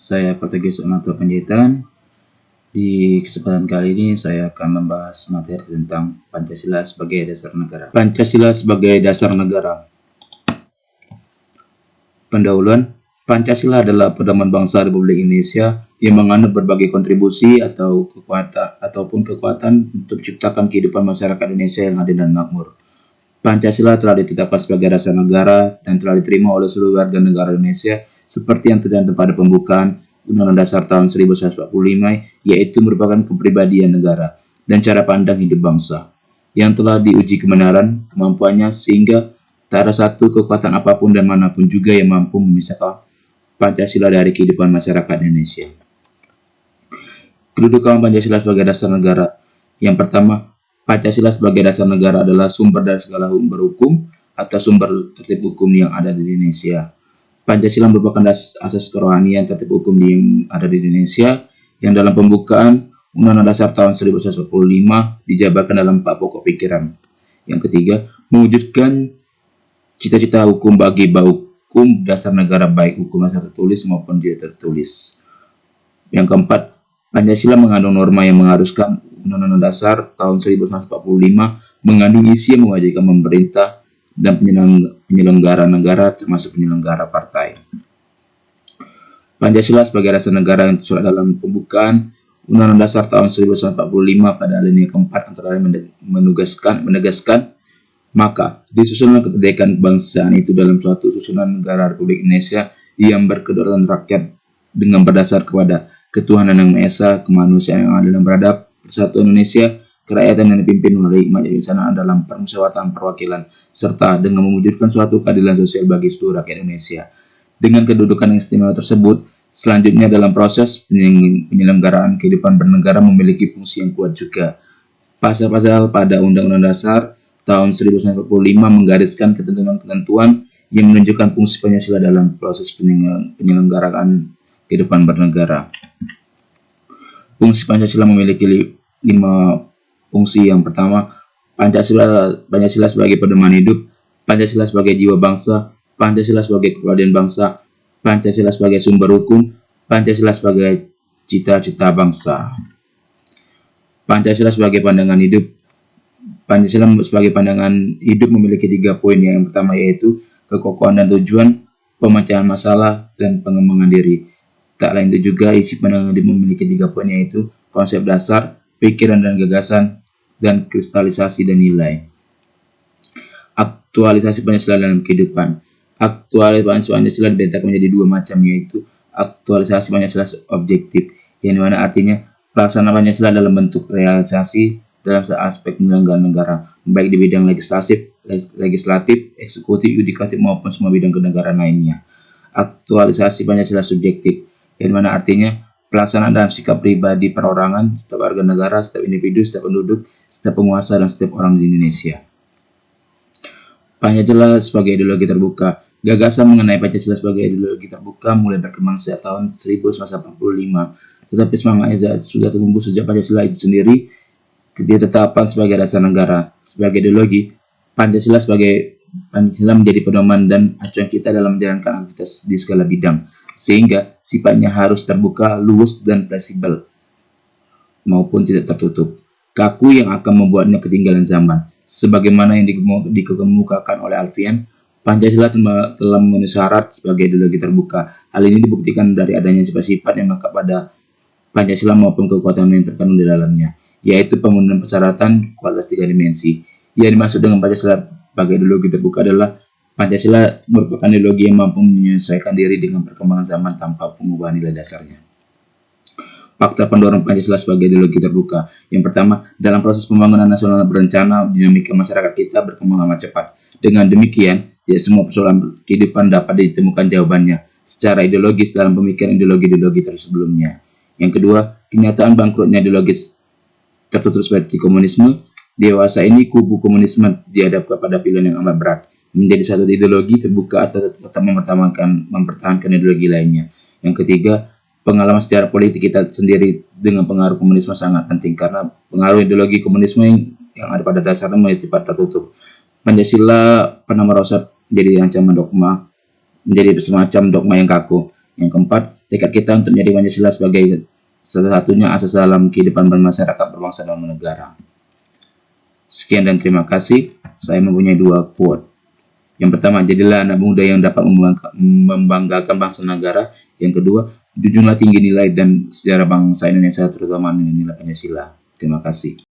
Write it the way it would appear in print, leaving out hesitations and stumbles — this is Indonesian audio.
Saya Portugis Amato Panjaitan. Di kesempatan kali ini saya akan membahas materi tentang Pancasila sebagai dasar negara. Pancasila sebagai dasar negara. Pendahuluan, Pancasila adalah pedoman bangsa Republik Indonesia yang mengandung berbagai kontribusi ataupun kekuatan untuk menciptakan kehidupan masyarakat Indonesia yang adil dan makmur. Pancasila telah ditetapkan sebagai dasar negara dan telah diterima oleh seluruh warga negara Indonesia seperti yang tercantum pada pembukaan Undang-Undang Dasar tahun 1945, yaitu merupakan kepribadian negara dan cara pandang hidup bangsa yang telah diuji kebenaran kemampuannya sehingga tak ada satu kekuatan apapun dan manapun juga yang mampu memisahkan Pancasila dari kehidupan masyarakat Indonesia. Kedudukan Pancasila sebagai dasar negara. Yang pertama, Pancasila sebagai dasar negara adalah sumber dari segala sumber hukum atau sumber tertib hukum yang ada di Indonesia. Pancasila merupakan asas kerohanian tertib hukum yang ada di Indonesia yang dalam pembukaan Undang-Undang Dasar tahun 1945 dijabarkan dalam 4 pokok pikiran. Yang ketiga, mewujudkan cita-cita hukum bagi hukum dasar negara baik hukum dasar tertulis maupun tidak tertulis. Yang keempat, Pancasila mengandung norma yang mengharuskan Undang-Undang Dasar tahun 1945 mengandung isi yang mewajibkan pemerintah dan penyelenggara negara termasuk penyelenggara partai. Pancasila sebagai dasar negara yang tersurat dalam pembukaan Undang-Undang Dasar tahun 1945 pada alinea keempat antara lain menegaskan maka disusunlah kemerdekaan kebangsaan itu dalam suatu susunan negara Republik Indonesia yang berkedaulatan rakyat dengan berdasar kepada ketuhanan yang Maha Esa, kemanusiaan yang adil dan beradab, persatuan Indonesia, kerakyatan yang dipimpin oleh hikmat kebijaksanaan dalam permusyawaratan perwakilan, serta dengan mewujudkan suatu keadilan sosial bagi seluruh rakyat Indonesia. Dengan kedudukan yang istimewa tersebut, selanjutnya dalam proses penyelenggaraan kehidupan bernegara memiliki fungsi yang kuat juga. Pasal-pasal pada Undang-Undang Dasar tahun 1945 menggariskan ketentuan-ketentuan yang menunjukkan fungsi Pancasila dalam proses penyelenggaraan kehidupan bernegara. Fungsi Pancasila memiliki 5 fungsi. Yang pertama, Pancasila sebagai pedoman hidup, Pancasila sebagai jiwa bangsa, Pancasila sebagai kepribadian bangsa, Pancasila sebagai sumber hukum, Pancasila sebagai cita-cita bangsa. Pancasila sebagai pandangan hidup. Pancasila sebagai pandangan hidup memiliki 3 poin. Yang pertama yaitu kekokohan dan tujuan, pemecahan masalah, dan pengembangan diri. Tak lain itu juga isi pandangan hidup memiliki 3 poin yaitu konsep dasar, pikiran dan gagasan, dan kristalisasi dan nilai. Aktualisasi Pancasila dalam kehidupan. Aktualisasi Pancasila dibedakan menjadi 2 macam yaitu aktualisasi Pancasila objektif yang dimana artinya pelaksanaan Pancasila dalam bentuk realisasi dalam aspek penyelenggaraan negara baik di bidang legislatif, eksekutif, yudikatif maupun semua bidang kenegaraan lainnya. Aktualisasi Pancasila subjektif yang mana artinya pelaksanaan dalam sikap pribadi perorangan, setiap warga negara, setiap individu, setiap penduduk, setiap penguasa, dan setiap orang di Indonesia. Pancasila sebagai ideologi terbuka. Gagasan mengenai Pancasila sebagai ideologi terbuka mulai berkembang sejak tahun 1945. Tetapi semangatnya sudah tumbuh sejak Pancasila itu sendiri ditetapkan sebagai dasar negara. Sebagai ideologi, Pancasila menjadi pedoman dan acuan kita dalam menjalankan aktivitas di segala bidang, sehingga sifatnya harus terbuka, luas, dan fleksibel maupun tidak tertutup, kaku yang akan membuatnya ketinggalan zaman. Sebagaimana yang dikemukakan oleh Alfian, Pancasila telah memenuhi syarat sebagai ideologi terbuka. Hal ini dibuktikan dari adanya sifat-sifat yang melekat pada Pancasila maupun kekuatan yang terkandung di dalamnya, yaitu pemenuhan persyaratan kualitas 3 dimensi. Yang dimaksud dengan Pancasila sebagai ideologi terbuka adalah Pancasila merupakan ideologi yang mampu menyesuaikan diri dengan perkembangan zaman tanpa pengubahan nilai dasarnya. Faktor pendorong Pancasila sebagai ideologi terbuka. Yang pertama, dalam proses pembangunan nasional berencana, dinamika masyarakat kita berkembang amat cepat. Dengan demikian, tidak semua persoalan kehidupan dapat ditemukan jawabannya secara ideologis dalam pemikiran ideologi-ideologi sebelumnya. Yang kedua, kenyataan bangkrutnya ideologis tertutup seperti komunisme. Dewasa ini kubu komunisme dihadapkan pada pilihan yang amat berat, menjadi satu ideologi terbuka atau tetap mempertahankan ideologi lainnya. Yang ketiga, pengalaman sejarah politik kita sendiri dengan pengaruh komunisme sangat penting karena pengaruh ideologi komunisme yang ada pada dasarnya bersifat tertutup. Pancasila pernah merosot menjadi ancaman dogma, menjadi semacam dogma yang kaku Yang keempat, tekad kita untuk menjadi Pancasila sebagai satu-satunya asas dalam kehidupan bermasyarakat, berbangsa, dan bernegara. Sekian dan terima kasih. Saya mempunyai 2 quote. Yang pertama, jadilah anak muda yang dapat membanggakan bangsa dan negara. Yang kedua, junjunglah tinggi nilai dan sejarah bangsa Indonesia, terutama nilai-nilai Pancasila. Terima kasih.